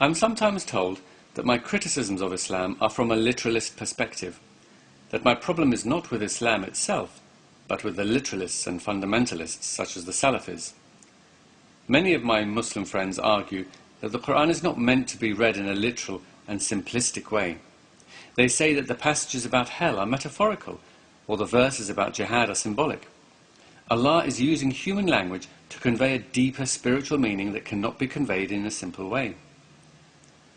I'm sometimes told that my criticisms of Islam are from a literalist perspective, that my problem is not with Islam itself, but with the literalists and fundamentalists such as the Salafis. Many of my Muslim friends argue that the Quran is not meant to be read in a literal and simplistic way. They say that the passages about hell are metaphorical, or the verses about jihad are symbolic. Allah is using human language to convey a deeper spiritual meaning that cannot be conveyed in a simple way.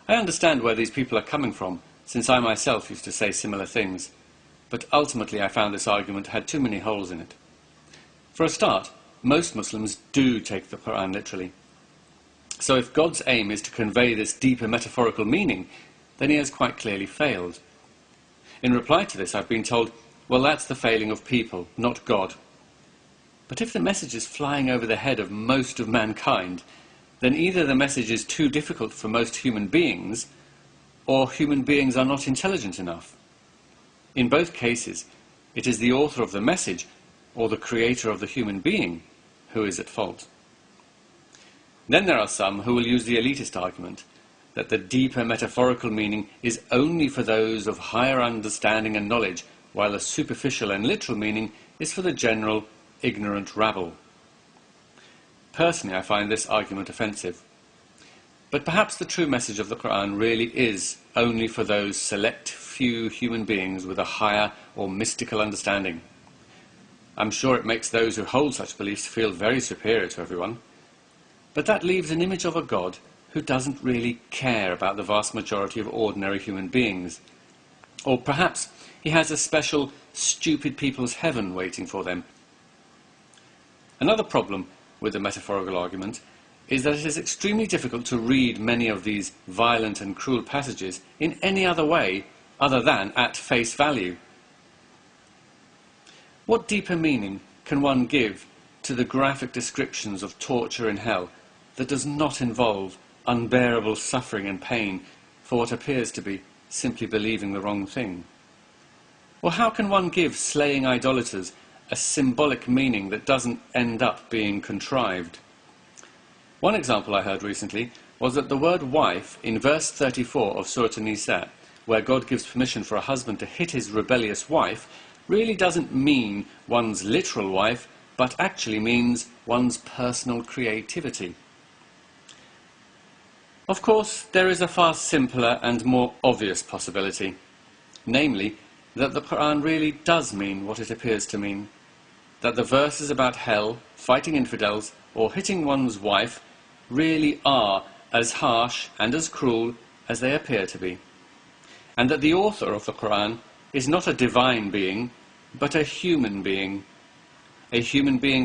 I understand where these people are coming from, since I myself used to say similar things, but ultimately I found this argument had too many holes in it. For a start, most Muslims do take the Quran literally. So if God's aim is to convey this deeper metaphorical meaning, then he has quite clearly failed. In reply to this, I've been told, well, that's the failing of people, not God. But if the message is flying over the head of most of mankind, then either the message is too difficult for most human beings, or human beings are not intelligent enough. In both cases, it is the author of the message, or the creator of the human being, who is at fault. Then there are some who will use the elitist argument that the deeper metaphorical meaning is only for those of higher understanding and knowledge, while the superficial and literal meaning is for the general, ignorant rabble. Personally, I find this argument offensive. But perhaps the true message of the Quran really is only for those select few human beings with a higher or mystical understanding. I'm sure it makes those who hold such beliefs feel very superior to everyone. But that leaves an image of a God who doesn't really care about the vast majority of ordinary human beings. Or perhaps he has a special stupid people's heaven waiting for them. Another problem with the metaphorical argument is that it is extremely difficult to read many of these violent and cruel passages in any other way other than at face value. What deeper meaning can one give to the graphic descriptions of torture in hell that does not involve unbearable suffering and pain for what appears to be simply believing the wrong thing? Or how can one give slaying idolaters a symbolic meaning that doesn't end up being contrived? One example I heard recently was that the word wife in verse 34 of Surah An-Nisa, where God gives permission for a husband to hit his rebellious wife, really doesn't mean one's literal wife, but actually means one's personal creativity. Of course, there is a far simpler and more obvious possibility, namely that the Quran really does mean what it appears to mean, that the verses about hell, fighting infidels, or hitting one's wife really are as harsh and as cruel as they appear to be, and that the author of the Quran is not a divine being, but a human being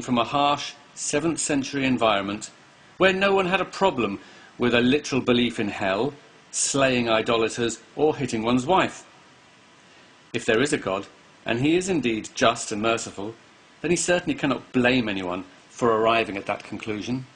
from a harsh 7th century environment where no one had a problem with a literal belief in hell, slaying idolaters, or hitting one's wife. If there is a God, and he is indeed just and merciful, then he certainly cannot blame anyone for arriving at that conclusion.